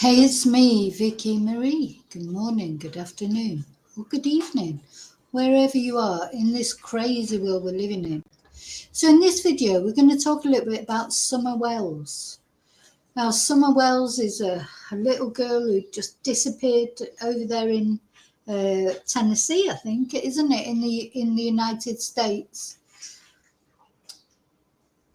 Hey, it's me, Vicky Marie. Good morning, good afternoon, or good evening, wherever you are in this crazy world we're living in. So, in this video, we're going to talk a little bit about Summer Wells. Now, Summer Wells is a little girl who just disappeared over there in Tennessee, I think, isn't it, in the United States?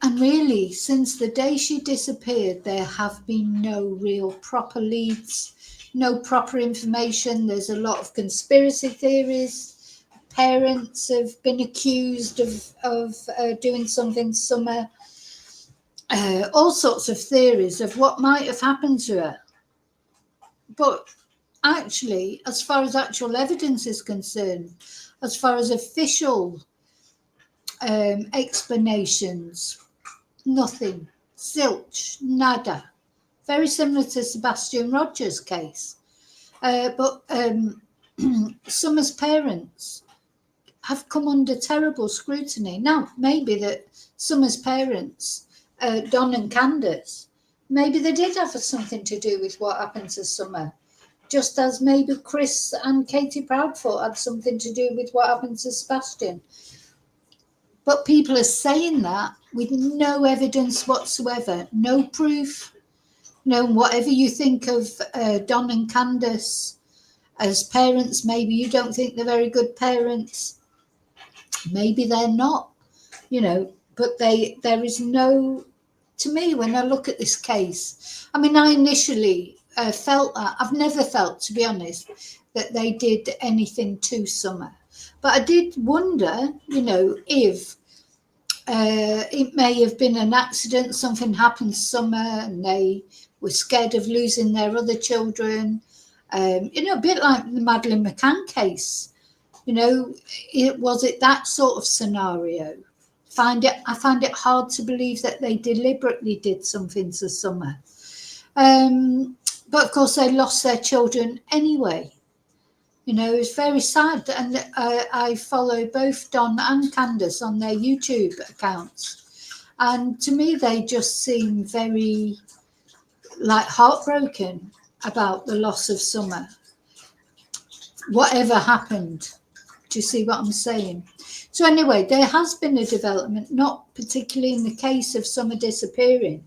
And really, since the day she disappeared, there have been no real proper leads, no proper information. There's a lot of conspiracy theories. Parents have been accused of doing something Summer. All sorts of theories of what might have happened to her. But actually, as far as actual evidence is concerned, as far as official explanations, nothing, zilch, nada. Very similar to Sebastian Rogers' case. But Summer's parents have come under terrible scrutiny. Now, maybe that Summer's parents, Don and Candace, maybe they did have something to do with what happened to Summer, just as maybe Chris and Katie Proudfoot had something to do with what happened to Sebastian. But people are saying that with no evidence whatsoever, no proof. No, whatever you think of Don and Candace as parents, maybe you don't think they're very good parents. Maybe they're not, but there is no, to me, when I look at this case, I mean, I initially felt that. I've never felt, to be honest, that they did anything to Summer. But I did wonder, if it may have been an accident, something happened Summer, and they were scared of losing their other children. A bit like the Madeleine McCann case. Was it that sort of scenario? I find it hard to believe that they deliberately did something to Summer. But of course, they lost their children anyway. It's very sad. And I follow both Don and Candace on their YouTube accounts. And to me, they just seem very, heartbroken about the loss of Summer. Whatever happened. Do you see what I'm saying? So anyway, there has been a development, not particularly in the case of Summer disappearing,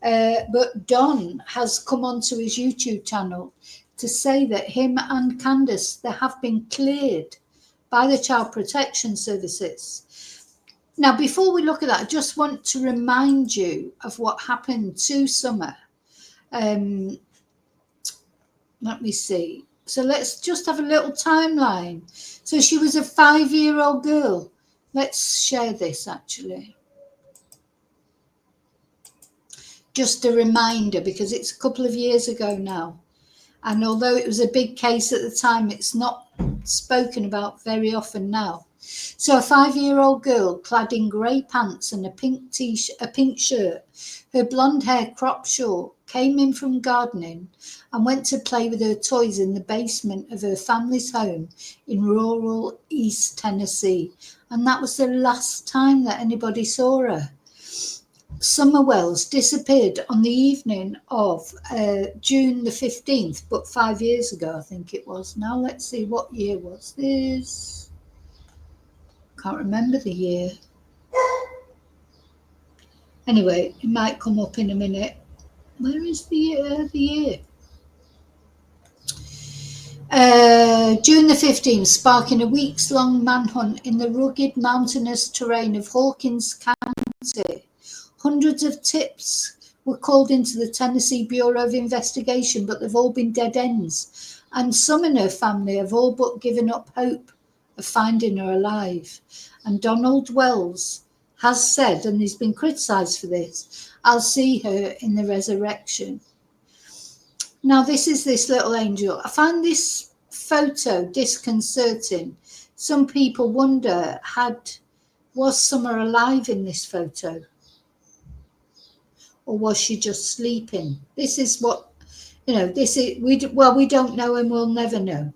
but Don has come onto his YouTube channel to say that him and Candace, they have been cleared by the Child Protection Services. Now, before we look at that, I just want to remind you of what happened to Summer. Let me see. So let's just have a little timeline. So she was a 5-year-old girl. Let's share this, actually. Just a reminder, because it's a couple of years ago now. And although it was a big case at the time, it's not spoken about very often now. So a 5-year-old girl clad in grey pants and a pink shirt, her blonde hair cropped short, came in from gardening and went to play with her toys in the basement of her family's home in rural East Tennessee. And that was the last time that anybody saw her. Summer Wells disappeared on the evening of June the 15th, but 5 years ago, I think it was. Now, let's see, what year was this? Can't remember the year. Anyway, it might come up in a minute. Where is the year? June the 15th, sparking a weeks-long manhunt in the rugged mountainous terrain of Hawkins County. Hundreds of tips were called into the Tennessee Bureau of Investigation, but they've all been dead ends. And some in her family have all but given up hope of finding her alive. And Donald Wells has said, and he's been criticised for this, I'll see her in the resurrection. Now, this is this little angel. I find this photo disconcerting. Some people wonder, was Summer alive in this photo? Or was she just sleeping? This is what, we don't know and we'll never know.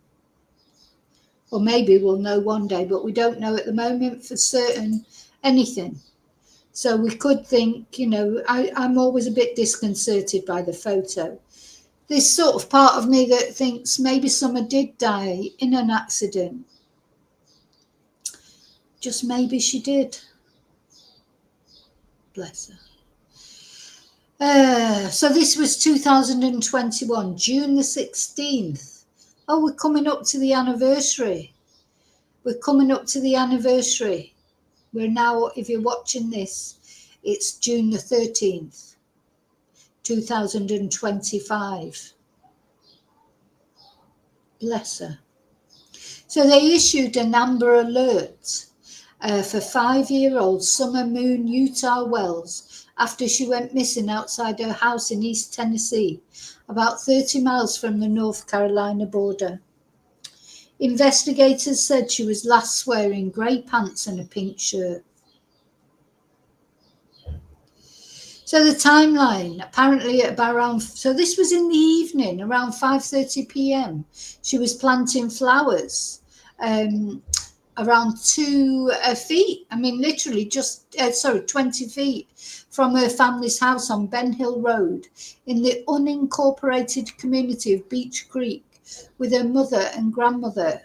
Or maybe we'll know one day, but we don't know at the moment for certain anything. So we could think, I'm always a bit disconcerted by the photo. this sort of part of me that thinks maybe Summer did die in an accident. Just maybe she did. Bless her. So this was 2021, June the 16th. Oh, we're coming up to the anniversary. We're coming up to the anniversary. We're now, if you're watching this, it's June the 13th, 2025. Bless her. So they issued an Amber Alert for 5-year-old Summer Moon Utah Wells after she went missing outside her house in East Tennessee, about 30 miles from the North Carolina border. Investigators said she was last wearing grey pants and a pink shirt. So the timeline, apparently at around, so this was in the evening, around 5:30 p.m. She was planting flowers around 2 feet, literally just, 20 feet from her family's house on Ben Hill Road in the unincorporated community of Beach Creek with her mother and grandmother,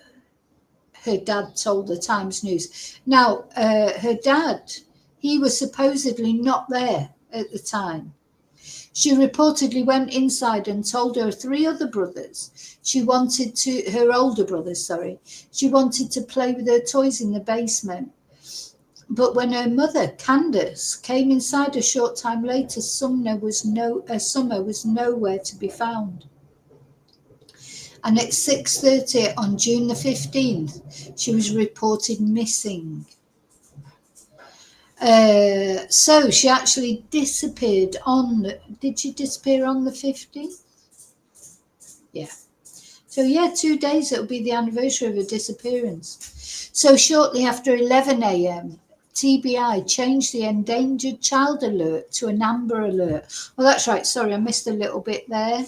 her dad told the Times News. Now, her dad, he was supposedly not there at the time. She reportedly went inside and told her 3 other brothers her older brothers, she wanted to play with her toys in the basement. But when her mother, Candace, came inside a short time later, Summer was nowhere to be found. And at 6:30 on June the 15th, she was reported missing. So she actually disappeared did she disappear on the 15th? Yeah. So 2 days, it'll be the anniversary of her disappearance. So shortly after 11 a.m., TBI changed the endangered child alert to an Amber Alert. Well, that's right. Sorry, I missed a little bit there.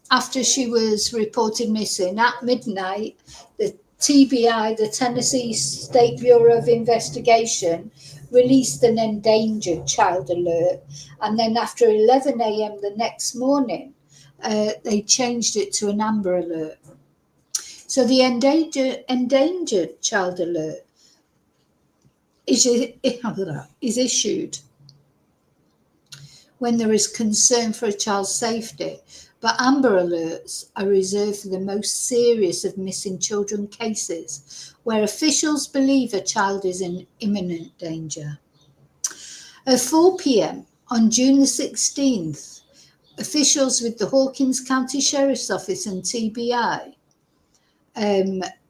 After she was reported missing at midnight, the TBI, the Tennessee State Bureau of Investigation, released an endangered child alert. And then after 11 a.m. the next morning, they changed it to an Amber Alert. So the endangered child alert is issued when there is concern for a child's safety, but Amber Alerts are reserved for the most serious of missing children cases, where officials believe a child is in imminent danger. At 4 p.m. on June the 16th, officials with the Hawkins County Sheriff's Office and TBI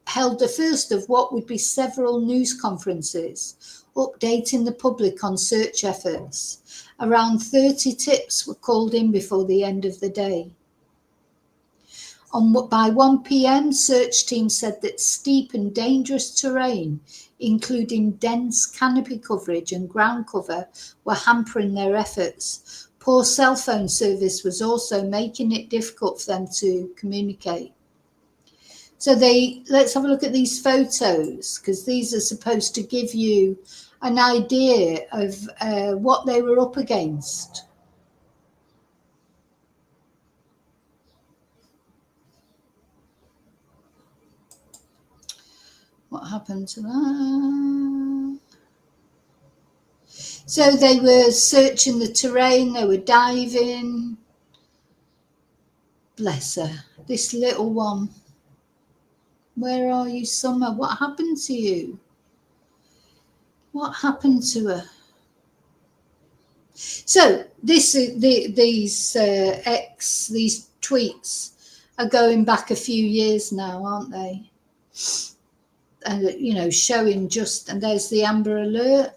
held the first of what would be several news conferences, updating the public on search efforts. Around 30 tips were called in before the end of the day. By 1 p.m, search teams said that steep and dangerous terrain, including dense canopy coverage and ground cover, were hampering their efforts. Poor cell phone service was also making it difficult for them to communicate. So let's have a look at these photos, because these are supposed to give you an idea of what they were up against. What happened to that? So they were searching the terrain, they were diving. Bless her, this little one. Where are you, Summer? What happened to you? What happened to her? So these tweets are going back a few years now, aren't they? And showing and there's the Amber Alert.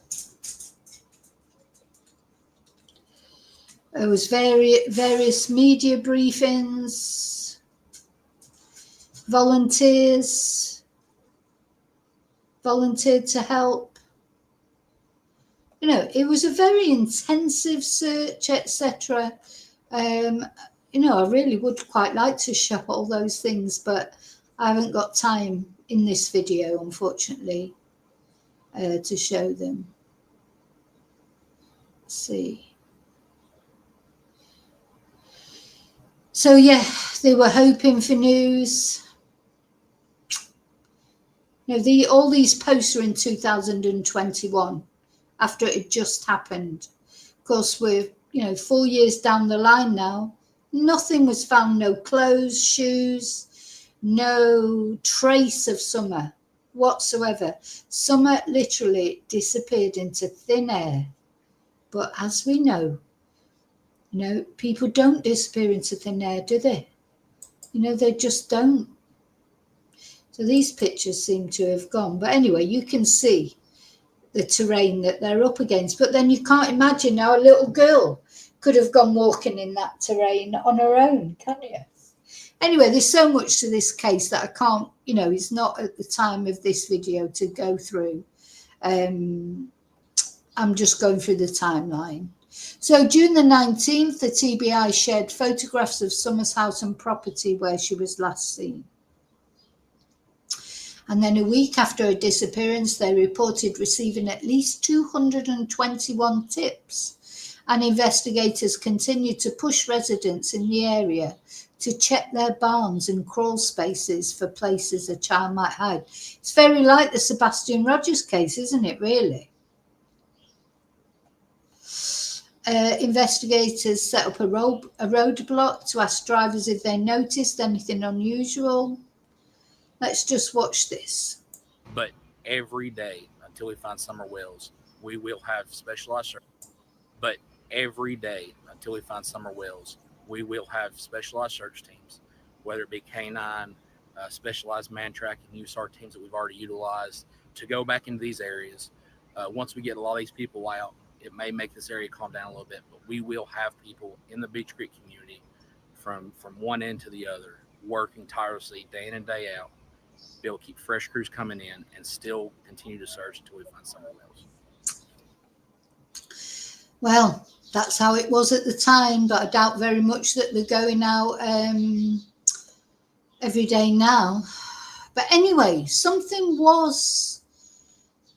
There was various media briefings, volunteers volunteered to help. It was a very intensive search, etc. I really would quite like to show all those things, but I haven't got time in this video, unfortunately, to show them. Let's see. So yeah, they were hoping for news. All these posts were in 2021, after it had just happened. Of course, we're 4 years down the line now. Nothing was found. No clothes, shoes, no trace of Summer whatsoever. Summer literally disappeared into thin air. But as we know, people don't disappear into thin air, do they? They just don't. So these pictures seem to have gone. But anyway, you can see the terrain that they're up against. But then you can't imagine how a little girl could have gone walking in that terrain on her own, can you? Anyway, there's so much to this case that I can't, it's not at the time of this video to go through. I'm just going through the timeline. So June the 19th, the TBI shared photographs of Summer's house and property where she was last seen. And then a week after her disappearance, they reported receiving at least 221 tips, and investigators continued to push residents in the area to check their barns and crawl spaces for places a child might hide. It's very like the Sebastian Rogers case, isn't it, really? Investigators set up a roadblock to ask drivers if they noticed anything unusual. Let's just watch this. But every day until we find Summer Wells, we will have specialized search. But every day until we find Summer Wells, we will have specialized search teams, whether it be canine, specialized man tracking, USAR teams that we've already utilized to go back into these areas. Once we get a lot of these people out, it may make this area calm down a little bit, but we will have people in the Beach Creek community from one end to the other, working tirelessly day in and day out, be able to keep fresh crews coming in and still continue to search until we find Summer Wells. Well, that's how it was at the time, but I doubt very much that they're going out every day now. But anyway, something was.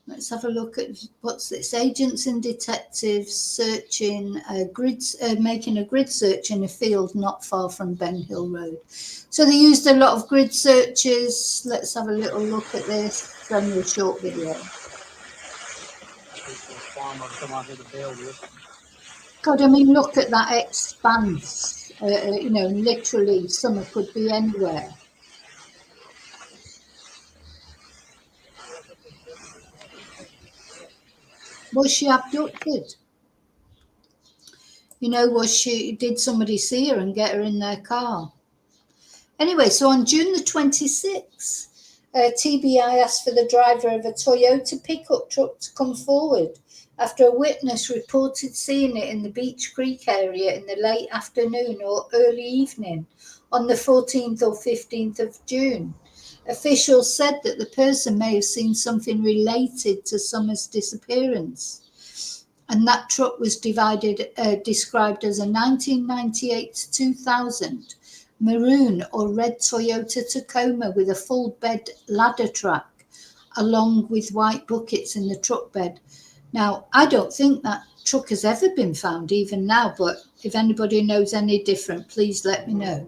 Let's have a look at what's this. Agents and detectives searching making a grid search in a field not far from Ben Hill Road. So they used a lot of grid searches. Let's have a little look at this. It's only a short video. God, I mean, look at that expanse. Literally, Summer could be anywhere. Was she abducted? Did somebody see her and get her in their car? Anyway, so on June the 26th, TBI asked for the driver of a Toyota pickup truck to come forward after a witness reported seeing it in the Beach Creek area in the late afternoon or early evening on the 14th or 15th of June. Officials said that the person may have seen something related to Summer's disappearance, and that truck was described as a 1998 to 2000 maroon or red Toyota Tacoma with a full bed ladder track, along with white buckets in the truck bed. Now, I don't think that truck has ever been found even now, but if anybody knows any different, please let me know.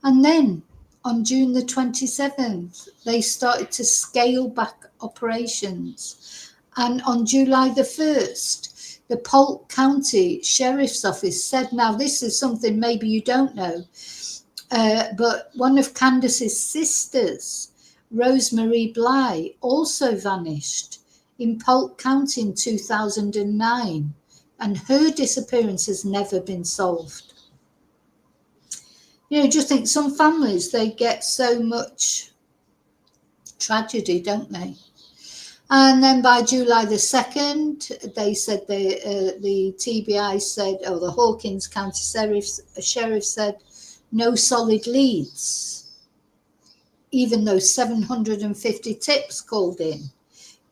And then on June the 27th, they started to scale back operations. And on July the 1st, the Polk County Sheriff's Office said, now this is something maybe you don't know, but one of Candace's sisters, Rosemarie Bly, also vanished in Polk County in 2009, and her disappearance has never been solved. Just think some families, they get so much tragedy, don't they? And then by July the 2nd, they said the TBI said, the Hawkins County Sheriff said, no solid leads, even though 750 tips called in.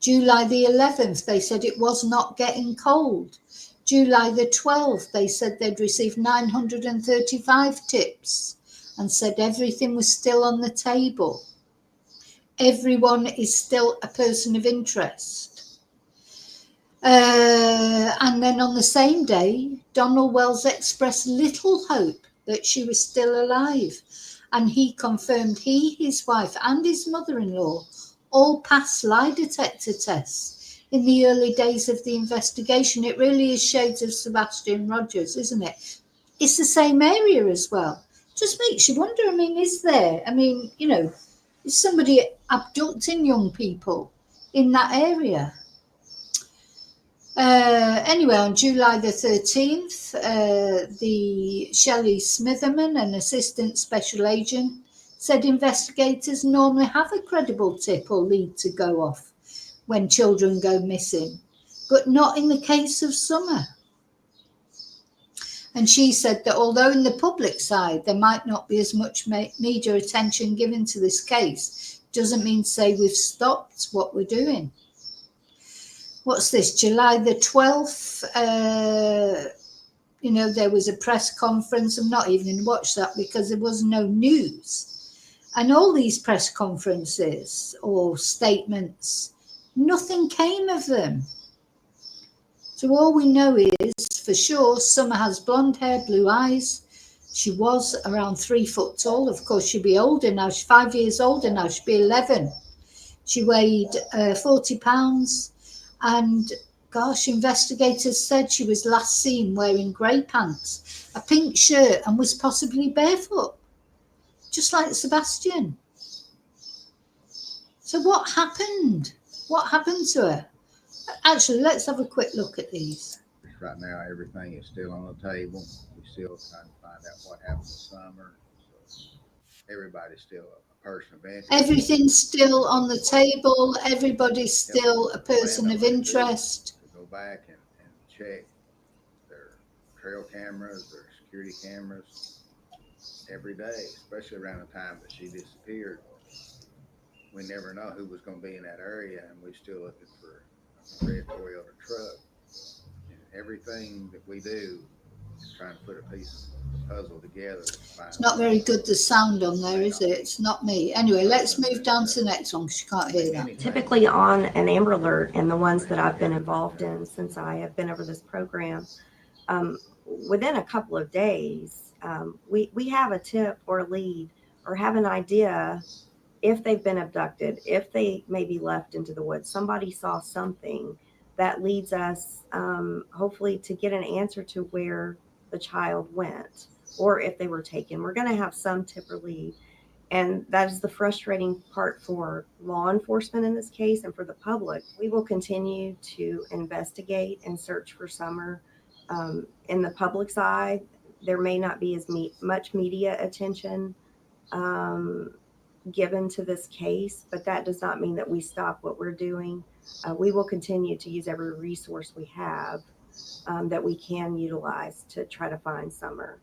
July the 11th, they said it was not getting cold. July the 12th, they said they'd received 935 tips and said everything was still on the table. Everyone is still a person of interest. And then on the same day, Donald Wells expressed little hope that she was still alive. And he confirmed his wife and his mother-in-law all passed lie detector tests in the early days of the investigation. It really is shades of Sebastian Rogers, isn't it? It's the same area as well. Just makes you wonder, I mean, is somebody abducting young people in that area? Anyway, on July the 13th, the Shelley Smitherman, an assistant special agent, said investigators normally have a credible tip or lead to go off when children go missing, but not in the case of Summer. And she said that although in the public side there might not be as much media attention given to this case, doesn't mean to say we've stopped what we're doing. What's this? July the 12th, there was a press conference. I'm not even going to watch that because there was no news. And all these press conferences or statements, nothing came of them. So all we know is for sure Summer has blonde hair, blue eyes. She was around 3 foot tall. Of course, she'll be older now. She's 5 years older now. She'll be 11. She weighed 40 pounds. And gosh, investigators said she was last seen wearing grey pants, a pink shirt, and was possibly barefoot, just like Sebastian. So what happened? What happened to her? Actually, let's have a quick look at these. Right now, everything is still on the table. We're still trying to find out what happened to Summer. So everybody's still a person of interest. Everything's still on the table. Everybody's still a person of interest. To go back and check their trail cameras, their security cameras every day, especially around the time that she disappeared. We never know who was going to be in that area, and we're still looking for a red Toyota truck. And everything that we do is trying to put a piece of the puzzle together. It's not very good, the sound on there, is it? It's not me. Anyway, let's move down to the next one because you can't hear that. Typically on an Amber Alert and the ones that I've been involved in since I have been over this program, within a couple of days, we have a tip or a lead or have an idea if they've been abducted, if they may be left into the woods. Somebody saw something that leads us hopefully to get an answer to where the child went or if they were taken. We're going to have some tip or lead. And that is the frustrating part for law enforcement in this case and for the public. We will continue to investigate and search for Summer. In the public side, there may not be as much media attention given to this case, but that does not mean that we stop what we're doing. We will continue to use every resource we have that we can utilize to try to find Summer.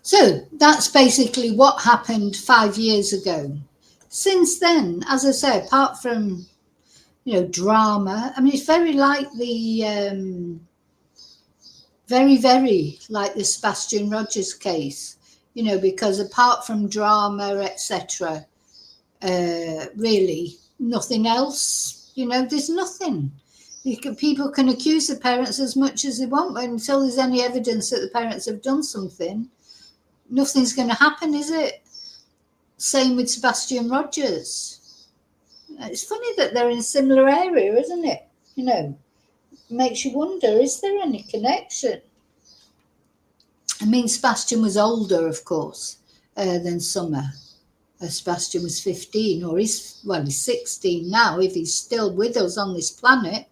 So that's basically what happened 5 years ago. Since then, as I say, apart from, drama, I mean, it's very like the, very like the Sebastian Rogers case, because apart from drama, etc., really nothing else, there's nothing. People can accuse the parents as much as they want, but until there's any evidence that the parents have done something, nothing's going to happen, is it? Same with Sebastian Rogers. It's funny that they're in a similar area, isn't it? Makes you wonder, is there any connection? I mean, Sebastian was older, of course, than Summer. Sebastian was 15, or he's 16 now, if he's still with us on this planet.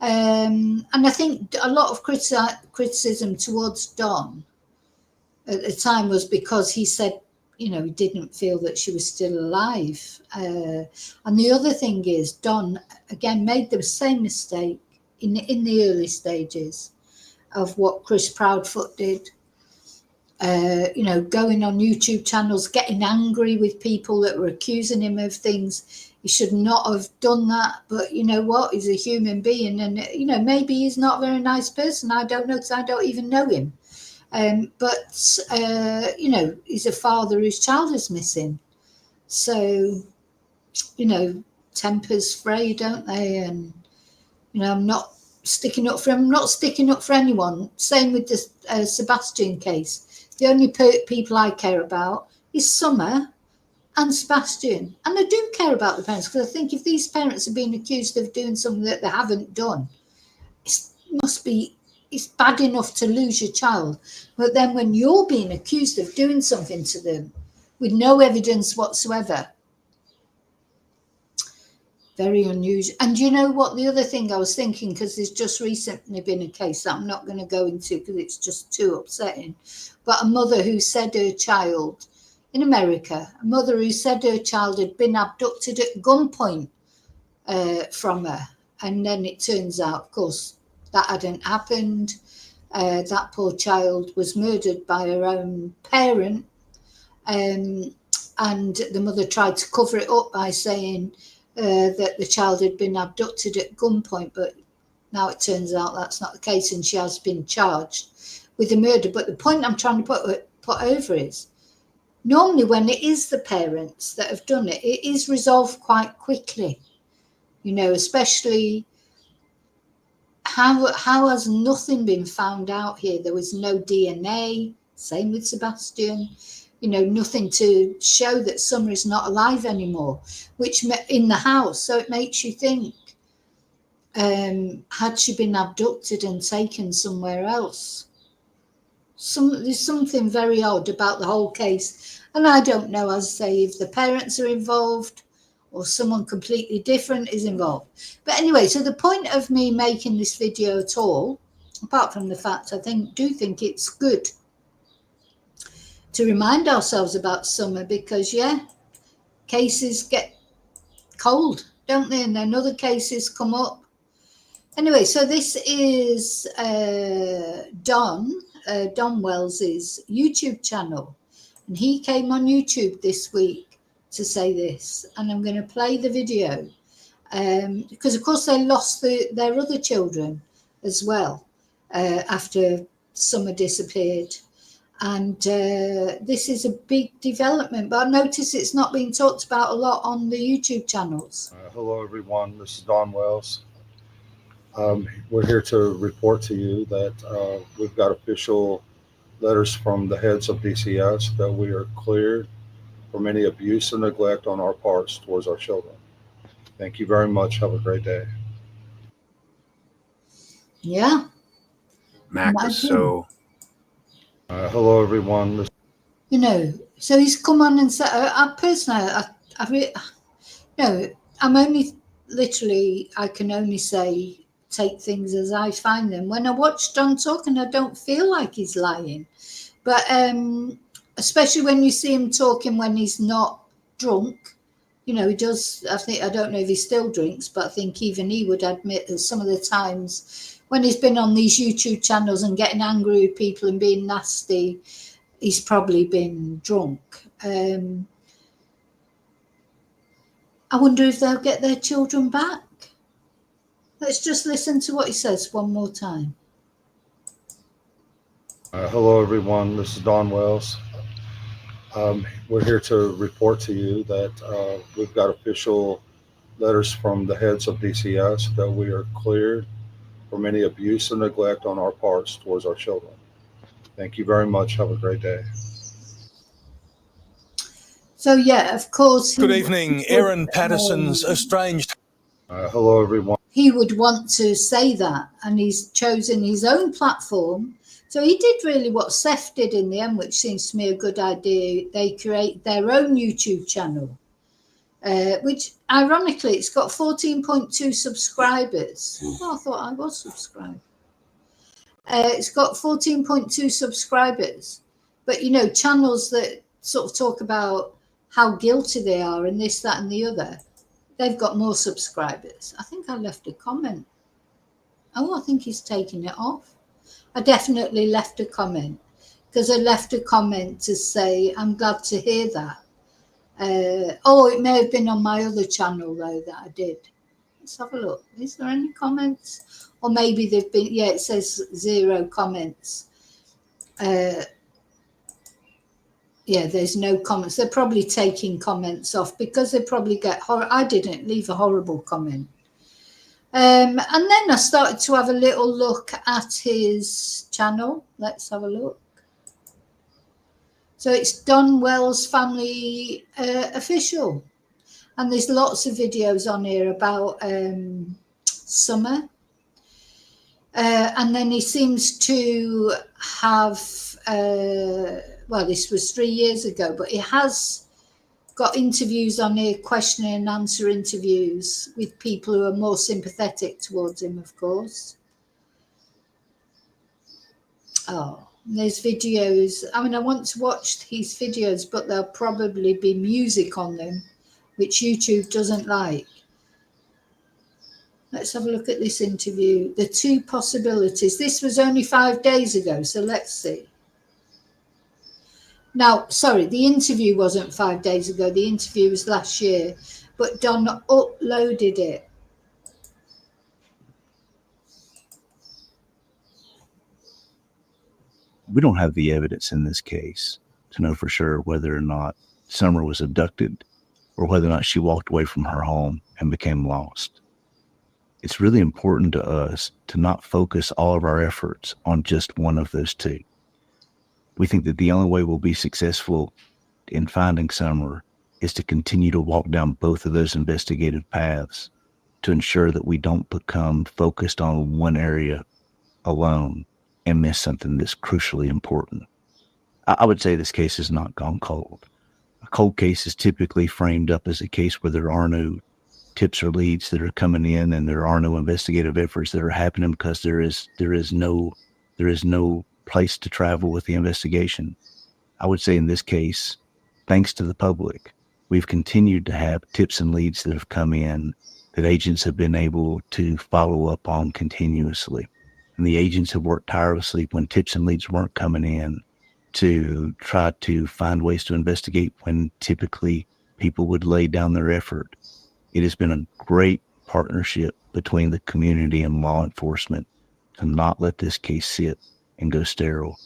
And I think a lot of criticism towards Don at the time was because he said, he didn't feel that she was still alive. And the other thing is, Don, again, made the same mistake in the early stages of what Chris Proudfoot did. Going on YouTube channels, getting angry with people that were accusing him of things. He should not have done that, but you know what? He's a human being, and maybe he's not a very nice person. I don't know because I don't even know him. But he's a father whose child is missing. So, tempers fray, don't they? And I'm not sticking up for him. I'm not sticking up for anyone. Same with the Sebastian case. The only people I care about is Summer and Sebastian. And I do care about the parents, because I think if these parents are being accused of doing something that they haven't done, it's bad enough to lose your child. But then when you're being accused of doing something to them with no evidence whatsoever, very unusual. And you know what, the other thing I was thinking, because there's just recently been a case that I'm not going to go into because it's just too upsetting, but a mother who said her child in America, a mother who said her child had been abducted at gunpoint from her. And then it turns out, of course, that hadn't happened. That poor child was murdered by her own parent. And the mother tried to cover it up by saying that the child had been abducted at gunpoint. But now it turns out that's not the case, and she has been charged with the murder. But the point I'm trying to put over is, normally when it is the parents that have done it, it is resolved quite quickly. You know, especially how has nothing been found out here? There was no DNA, same with Sebastian, you know, nothing to show that Summer is not alive anymore, which in the house. So it makes you think, had she been abducted and taken somewhere else? There's something very odd about the whole case. And I don't know, as I say, if the parents are involved or someone completely different is involved. But anyway, so the point of me making this video at all, apart from the fact I do think it's good to remind ourselves about Summer, because, yeah, cases get cold, don't they? And then other cases come up. Anyway, so this is Don Wells's YouTube channel. And he came on YouTube this week to say this, and I'm going to play the video because of course they lost their other children as well after Summer disappeared, and this is a big development, but I notice it's not being talked about a lot on the YouTube channels. Hello everyone, this is Don Wells. We're here to report to you that we've got official letters from the heads of DCS that we are cleared from any abuse and neglect on our parts towards our children. Thank you very much. Have a great day. Yeah. Mac is so... Hello everyone. You know, so he's come on and said, personally, I'm only literally, I can only say, take things as I find them. When I watch Don talking, I don't feel like he's lying. But especially when you see him talking when he's not drunk, you know, he does, I don't know if he still drinks, but I think even he would admit that some of the times when he's been on these YouTube channels and getting angry with people and being nasty, he's probably been drunk. I wonder if they'll get their children back. Let's just listen to what he says one more time. Hello everyone, this is Don Wells. We're here to report to you that we've got official letters from the heads of DCS that we are cleared from any abuse and neglect on our parts towards our children. Thank you very much. Have a great day. So, yeah, of course. Good evening. Aaron Patterson's estranged. Hello, everyone. He would want to say that, and he's chosen his own platform. So he did really what Seth did in the end, which seems to me a good idea. They create their own YouTube channel, which ironically, it's got 14.2 subscribers. Oh, I thought I was subscribed. It's got 14.2 subscribers, but, you know, channels that sort of talk about how guilty they are and this, that, and the other, they've got more subscribers. I think I left a comment. Oh, I think he's taking it off. I definitely left a comment, because I left a comment to say, I'm glad to hear that. It may have been on my other channel, though, that I did. Let's have a look. Is there any comments? Or maybe they've been, yeah, it says 0 comments. Yeah, there's no comments. They're probably taking comments off because they probably get I didn't leave a horrible comment. And then I started to have a little look at his channel. Let's have a look. So it's Don Wells Family Official. And there's lots of videos on here about summer. And then he seems to have, well, this was 3 years ago, but he has got interviews on here, question and answer interviews with people who are more sympathetic towards him, of course. Oh, there's videos. I mean, I want to watch his videos, but there'll probably be music on them, which YouTube doesn't like. Let's have a look at this interview. The two possibilities. This was only 5 days ago, so let's see. Now, sorry, the interview wasn't 5 days ago. The interview was last year, but Don uploaded it. We don't have the evidence in this case to know for sure whether or not Summer was abducted or whether or not she walked away from her home and became lost. It's really important to us to not focus all of our efforts on just one of those two. We think that the only way we'll be successful in finding Summer is to continue to walk down both of those investigative paths to ensure that we don't become focused on one area alone and miss something that's crucially important. I would say this case has not gone cold. A cold case is typically framed up as a case where there are no tips or leads that are coming in and there are no investigative efforts that are happening because there is no place to travel with the investigation. I would say in this case, thanks to the public, we've continued to have tips and leads that have come in that agents have been able to follow up on continuously. And the agents have worked tirelessly when tips and leads weren't coming in to try to find ways to investigate when typically people would lay down their effort. It has been a great partnership between the community and law enforcement to not let this case sit and go sterile.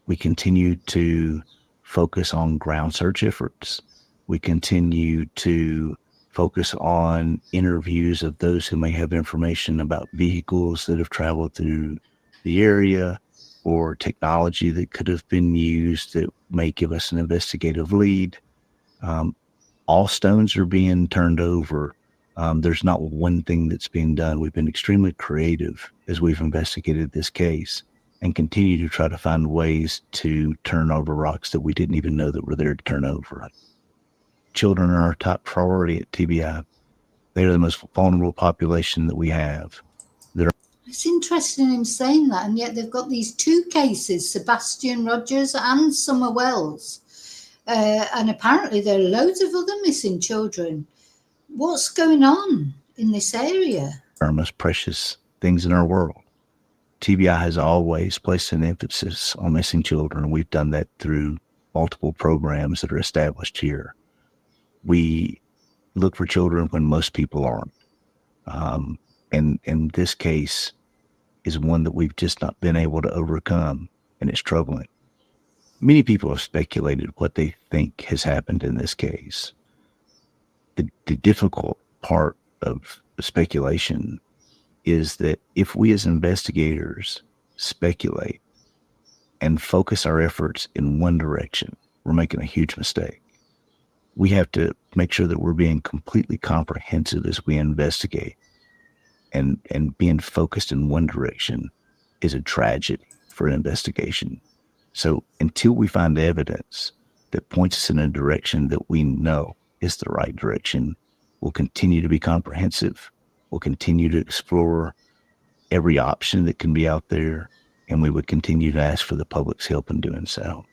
We continue to focus on ground search efforts. We continue to focus on interviews of those who may have information about vehicles that have traveled through the area or technology that could have been used that may give us an investigative lead. All stones are being turned over. There's not one thing that's being done. We've been extremely creative as we've investigated this case and continue to try to find ways to turn over rocks that we didn't even know that were there to turn over. Children are our top priority at TBI. They are the most vulnerable population that we have. It's interesting him saying that, and yet they've got these two cases, Sebastian Rogers and Summer Wells. And apparently there are loads of other missing children. What's going on in this area? Our most precious things in our world. TBI has always placed an emphasis on missing children, and we've done that through multiple programs that are established here. We look for children when most people aren't. And this case is one that we've just not been able to overcome, and it's troubling. Many people have speculated what they think has happened in this case. The difficult part of the speculation is that if we as investigators speculate and focus our efforts in one direction, we're making a huge mistake. We have to make sure that we're being completely comprehensive as we investigate. And being focused in one direction is a tragedy for an investigation. So until we find evidence that points us in a direction that we know is the right direction, we'll continue to be comprehensive. We'll continue to explore every option that can be out there, and we would continue to ask for the public's help in doing so.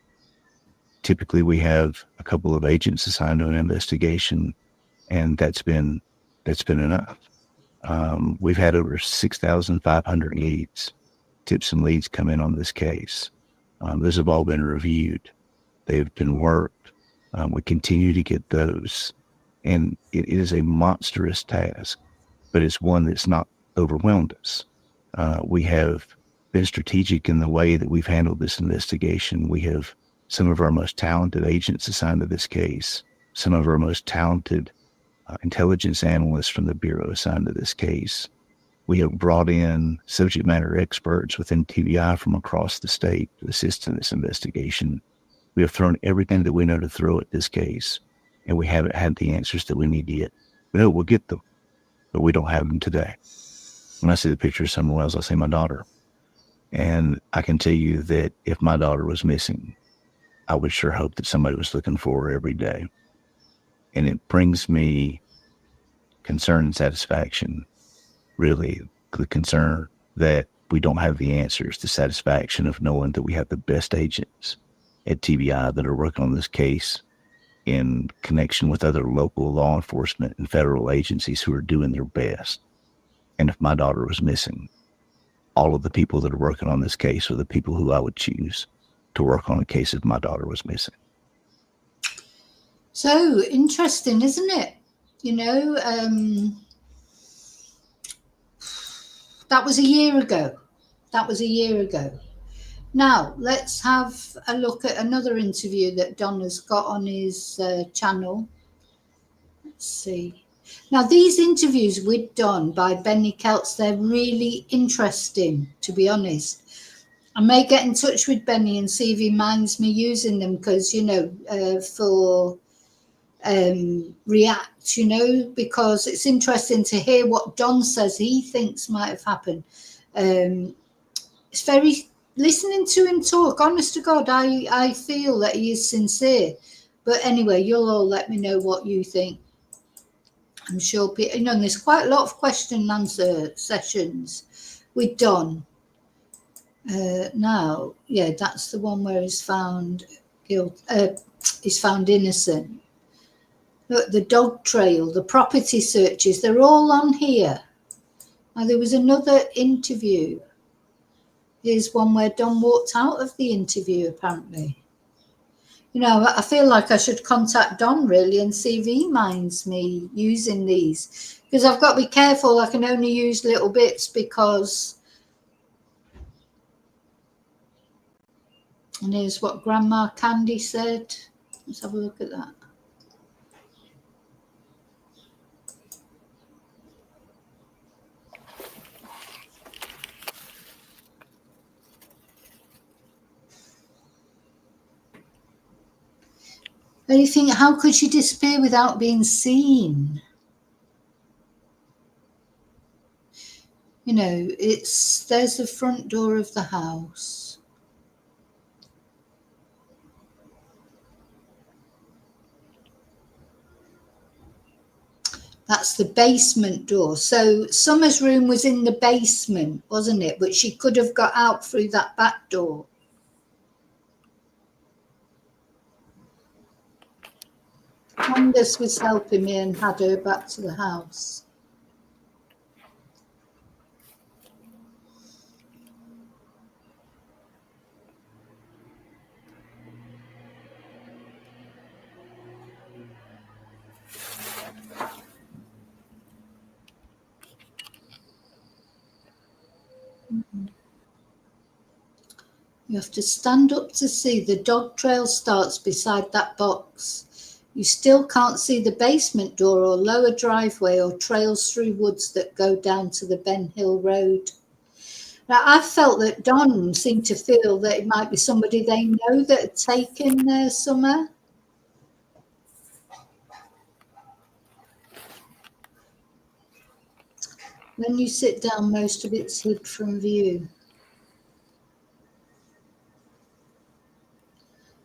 Typically, we have a couple of agents assigned to an investigation, and that's been enough. We've had over 6,500 leads, tips and leads come in on this case. Those have all been reviewed. They've been worked. We continue to get those. And it is a monstrous task, but it's one that's not overwhelmed us. We have been strategic in the way that we've handled this investigation. We have some of our most talented agents assigned to this case, some of our most talented intelligence analysts from the Bureau assigned to this case. We have brought in subject matter experts within TBI from across the state to assist in this investigation. We have thrown everything that we know to throw at this case, and we haven't had the answers that we need yet. We know we'll get them, but we don't have them today. When I see the picture of Summer Wells, I see my daughter. And I can tell you that if my daughter was missing, I would sure hope that somebody was looking for her every day. And it brings me concern and satisfaction, really, the concern that we don't have the answers, the satisfaction of knowing that we have the best agents at TBI that are working on this case in connection with other local law enforcement and federal agencies who are doing their best. And if my daughter was missing, all of the people that are working on this case are the people who I would choose to work on a case if my daughter was missing. So interesting, isn't it? You know, that was a year ago. That was a year ago. Now, let's have a look at another interview that Don has got on his channel. Let's see. Now, these interviews with Don by Benny Kelts, they're really interesting, to be honest. I may get in touch with Benny and see if he minds me using them because, you know, for React, you know, because it's interesting to hear what Don says he thinks might have happened. It's very, listening to him talk, honest to God, I feel that he is sincere. But anyway, you'll all let me know what you think. I'm sure, you know, there's quite a lot of question and answer sessions with Don. Now, yeah, that's the one where he's found he's found innocent. Look, the dog trail, the property searches, they're all on here. Now, there was another interview. Here's one where Don walked out of the interview, apparently. You know, I feel like I should contact Don, really, and see if he minds me using these. Because I've got to be careful. I can only use little bits because... And here's what Grandma Candy said. Let's have a look at that. And you think, how could she disappear without being seen? You know, there's the front door of the house. That's the basement door. So Summer's room was in the basement, wasn't it? But she could have got out through that back door. Candace was helping me and had her back to the house. You have to stand up to see. The dog trail starts beside that box. You still can't see the basement door or lower driveway or trails through woods that go down to the Ben Hill Road. Now, I felt that Don seemed to feel that it might be somebody they know that had taken Summer. When you sit down, most of it's hid from view.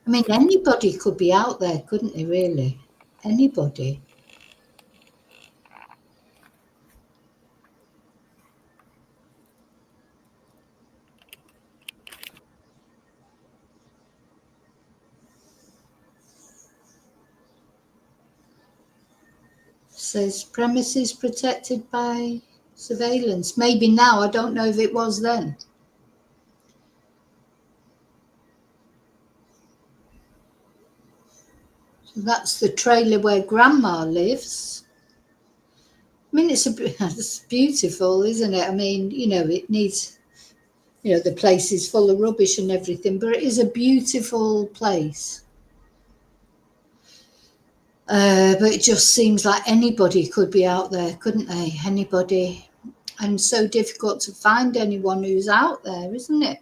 I mean, anybody could be out there, couldn't they, really? Anybody. Says premises protected by surveillance. Maybe now, I don't know if it was then. So that's the trailer where Grandma lives. I mean, it's beautiful, isn't it? I mean, you know, it needs, you know, the place is full of rubbish and everything, but it is a beautiful place. But it just seems like anybody could be out there, couldn't they? Anybody. and so difficult to find anyone who's out there, isn't it?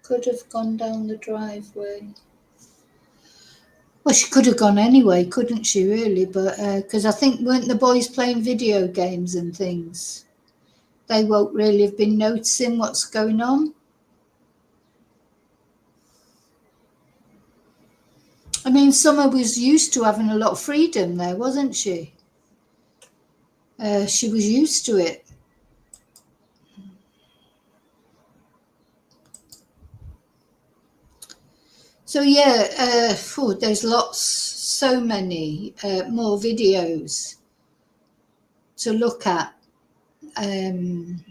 Could have gone down the driveway. Well, she could have gone anyway, couldn't she, really? But because I think, weren't the boys playing video games and things? They won't really have been noticing what's going on. I mean, Summer was used to having a lot of freedom there, wasn't she? She was used to it. So yeah, there's so many more videos to look at. An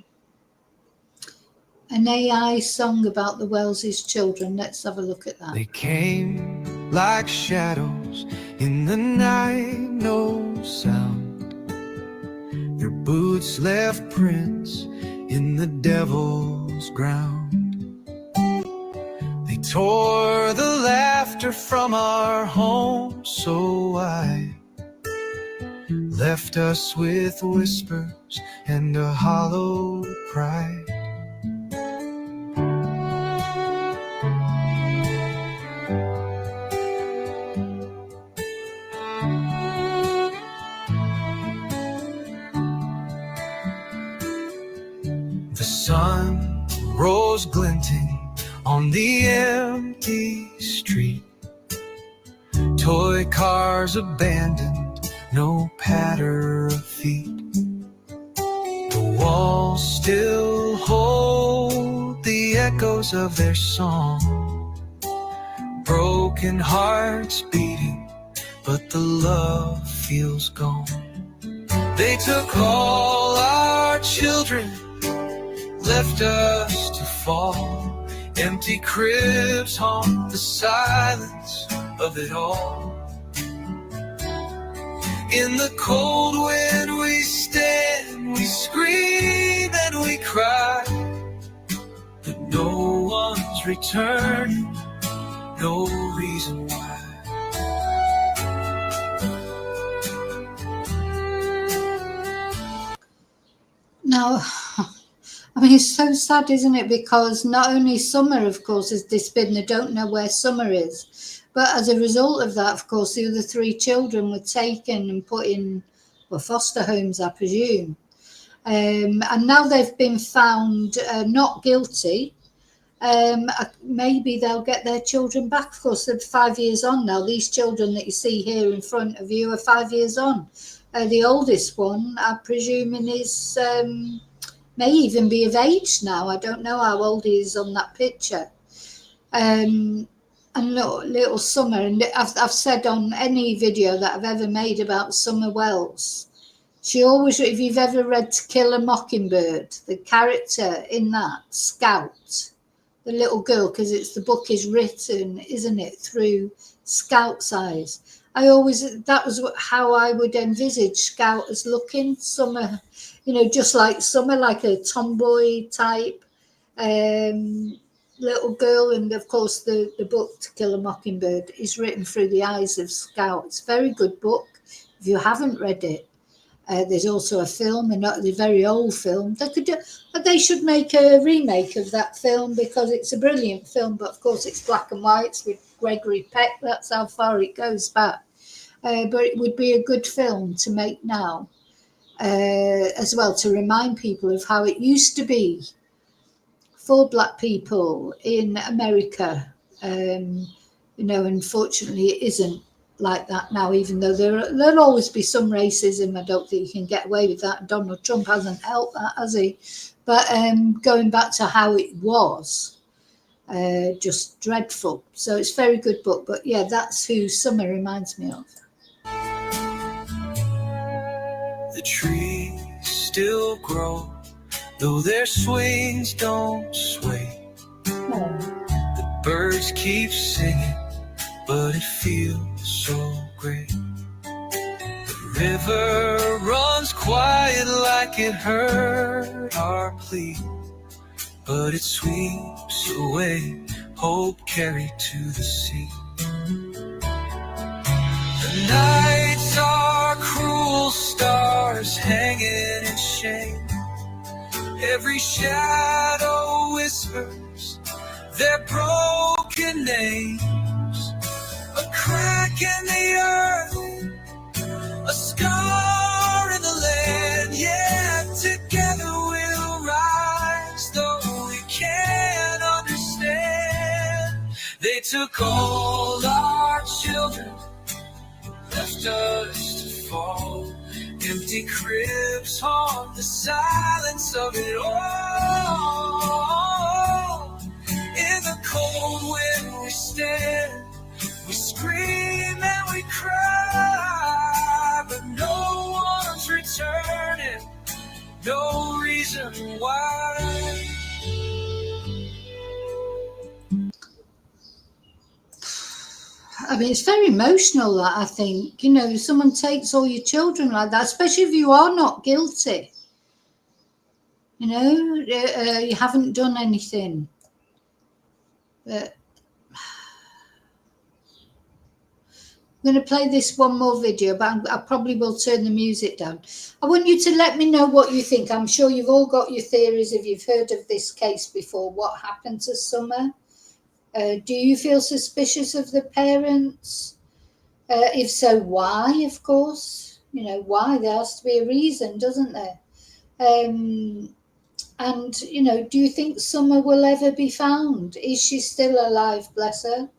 AI song about the Wellesley's children. Let's have a look at that. They came like shadows in the night, no sound. Their boots left prints in the devil's ground. They tore the laughter from our home so wide, left us with whispers and a hollow pride. The sun rose glinting on the empty street. Toy cars abandoned, no patter of feet. The walls still hold the echoes of their song. Broken hearts beating, but the love feels gone. They took all our children, left us to fall. Empty cribs haunt the silence of it all. In the cold wind we stand, we scream and we cry, but no one's returning, no reason why. Now, I mean, it's so sad, isn't it? Because not only Summer, of course, has disappeared, and they don't know where Summer is, but as a result of that, of course, the other 3 children were taken and put in, well, foster homes, I presume. And now they've been found not guilty. Maybe they'll get their children back. Of course, they're 5 years on now. These children that you see here in front of you are 5 years on. The oldest one, I'm presuming, is may even be of age now. I don't know how old he is on that picture. And little Summer, and I've said on any video that I've ever made about Summer Wells, she always, if you've ever read To Kill a Mockingbird, the character in that, Scout, the little girl, because the book is written, isn't it, through Scout's eyes. That was how I would envisage Scout as looking. Summer, just like Summer, like a tomboy type little girl. And of course, the book To Kill a Mockingbird is written through the eyes of Scout. It's a very good book. If you haven't read it, there's also a film, and not the very old film. They should make a remake of that film, because it's a brilliant film. But of course, it's black and white. It's with Gregory Peck. That's how far it goes back. But it would be a good film to make now, as well, to remind people of how it used to be for Black people in America. Unfortunately, it isn't like that now, even though there'll always be some racism. I don't think you can get away with that. Donald Trump hasn't helped that, has he? But going back to how it was, just dreadful. So it's a very good book. But yeah, that's who Summer reminds me of. The trees still grow, though their swings don't sway. The birds keep singing, but it feels so great. The river runs quiet like it heard our plea, but it sweeps away hope carried to the sea. The nights are cruel, stars hanging in shame. Every shadow whispers their broken names. A crack in the earth, a scar in the land. Yeah, together we'll rise, though we can't understand. They took all our children, left us to fall. Empty cribs haunt the silence of it all. In the cold wind we stand, we scream and we cry, but no one's returning, no reason why. I mean, it's very emotional, that, I think. You know, someone takes all your children like that, especially if you are not guilty. You know, you haven't done anything. But I'm going to play this one more video, but I probably will turn the music down. I want you to let me know what you think. I'm sure you've all got your theories if you've heard of this case before. What happened to Summer? Do you feel suspicious of the parents? If so, why, of course? You know, why? There has to be a reason, doesn't there? And, you know, do you think Summer will ever be found? Is she still alive, bless her?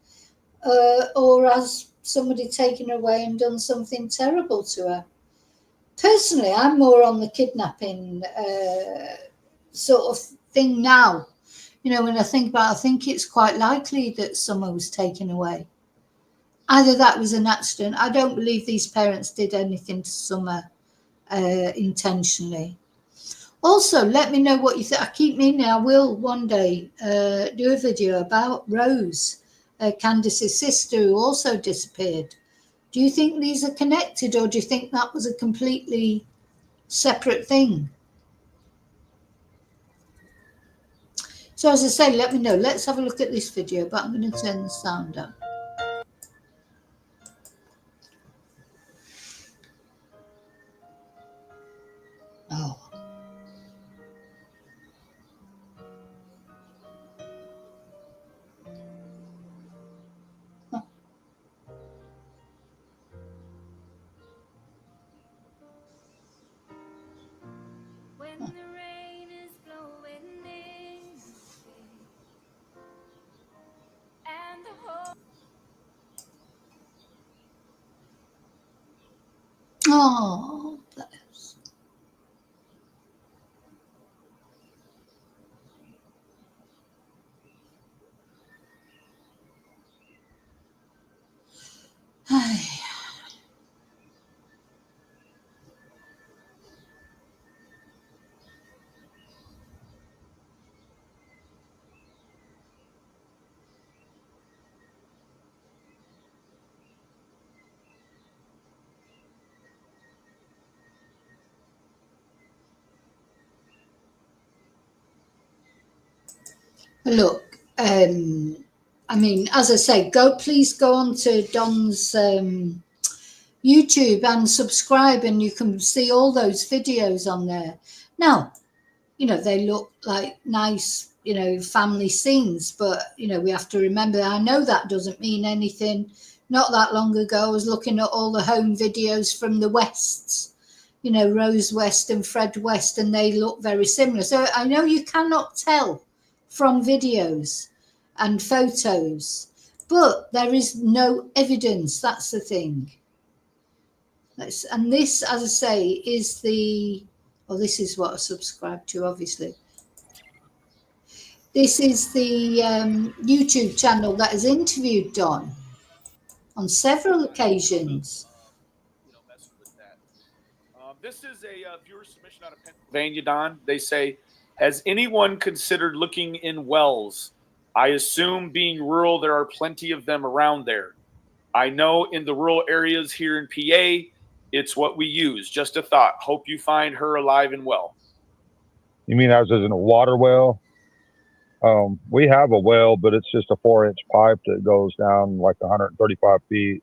Or has somebody taken her away and done something terrible to her? Personally, I'm more on the kidnapping sort of thing now. You know, when I think about it, I think it's quite likely that Summer was taken away. Either that was an accident. I don't believe these parents did anything to Summer intentionally. Also, let me know what you think. I keep meaning I will one day do a video about Rose, Candace's sister, who also disappeared. Do you think these are connected, or do you think that was a completely separate thing? So as I say, let me know. Let's have a look at this video, but I'm going to turn the sound up. Oh. Huh. When the rain is blowing in and the whole Oh, bless. Ay. Look, I mean, as I say, please go on to Don's YouTube and subscribe, and you can see all those videos on there. Now, you know, they look like nice, you know, family scenes, but, you know, we have to remember, I know that doesn't mean anything. Not that long ago, I was looking at all the home videos from the Wests, you know, Rose West and Fred West, and they look very similar. So I know you cannot tell from videos and photos, but there is no evidence. That's the thing. And this, as I say, is the, well, this is what I subscribe to, obviously. This is the YouTube channel that has interviewed Don on several occasions. This is a viewer submission out of Pennsylvania, Don. They say, has anyone considered looking in wells? I assume being rural, there are plenty of them around there. I know in the rural areas here in PA, It's what we use. Just a thought. Hope you find her alive and well. You mean as in a water well? We have a well, but it's just a 4-inch pipe that goes down like 135 feet.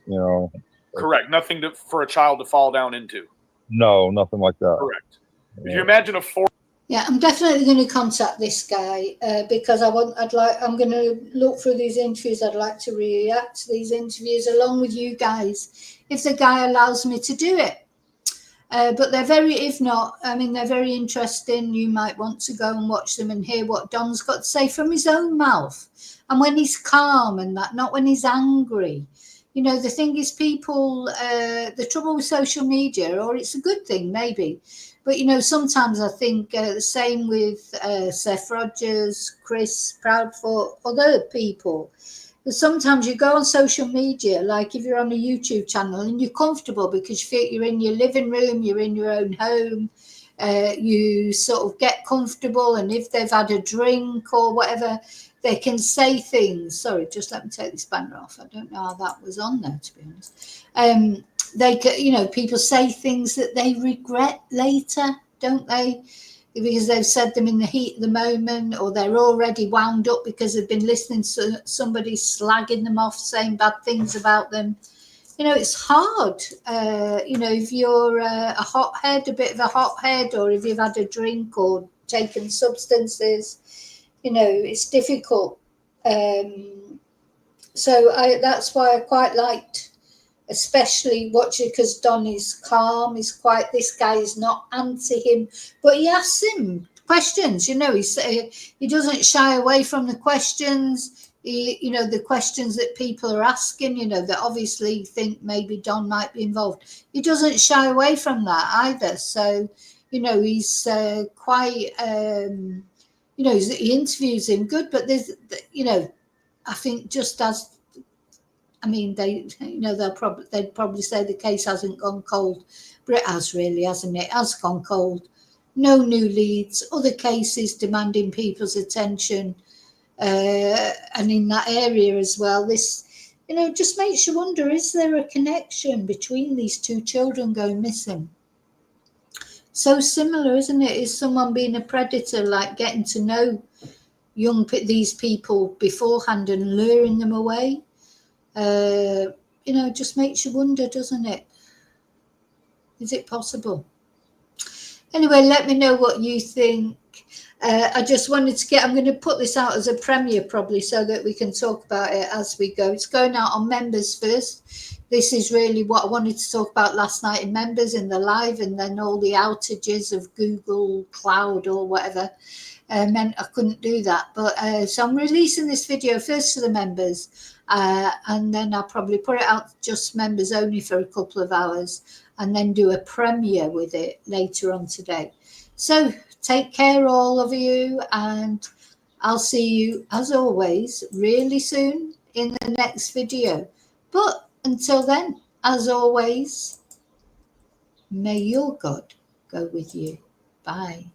You know. Correct. Nothing for a child to fall down into. No, nothing like that. Correct. If you imagine a 4. Yeah, I'm definitely going to contact this guy because I'm going to look through these interviews. I'd like to react to these interviews along with you guys, if the guy allows me to do it. But if not, I mean, they're very interesting. You might want to go and watch them and hear what Don's got to say from his own mouth. And when he's calm and that, not when he's angry. You know, the thing is, people, the trouble with social media, or it's a good thing maybe, but, you know, sometimes I think the same with Seth Rogers, Chris Proudfoot, other people. But sometimes you go on social media, like if you're on a YouTube channel and you're comfortable because you feel you're in your living room, you're in your own home, you sort of get comfortable. And if they've had a drink or whatever, they can say things. Sorry, just let me take this banner off. I don't know how that was on there, to be honest. They, you know, people say things that they regret later, don't they? Because they've said them in the heat of the moment, or they're already wound up because they've been listening to somebody slagging them off, saying bad things about them. You know, it's hard. You know, if you're a hothead, a bit of a hothead, or if you've had a drink or taken substances, you know, it's difficult. So that's why I quite liked, especially watching, because Don is calm. He's quite, this guy is not anti him, but he asks him questions. You know, he doesn't shy away from the questions. You know, the questions that people are asking, you know, that obviously think maybe Don might be involved. He doesn't shy away from that either. So, you know, he's quite, you know, he interviews him good, but there's, you know, I think just as, I mean, they, you know, they'd probably say the case hasn't gone cold, but it has really, hasn't it? It has gone cold. No new leads, other cases demanding people's attention, and in that area as well. This, you know, just makes you wonder: is there a connection between these two children going missing? So similar, isn't it? Is someone being a predator, like getting to know these people beforehand and luring them away? You know, it just makes you wonder, doesn't it? Is it possible? Anyway, let me know what you think. I just wanted to I'm going to put this out as a premiere probably so that we can talk about it as we go. It's going out on members first. This is really what I wanted to talk about last night in members in the live, and then all the outages of Google Cloud or whatever meant I couldn't do that. But so I'm releasing this video first to the members, and then I'll probably put it out just members only for a couple of hours, and then do a premiere with it later on today. So take care, all of you, and I'll see you, as always, really soon in the next video. But until then, as always, may your God go with you. Bye.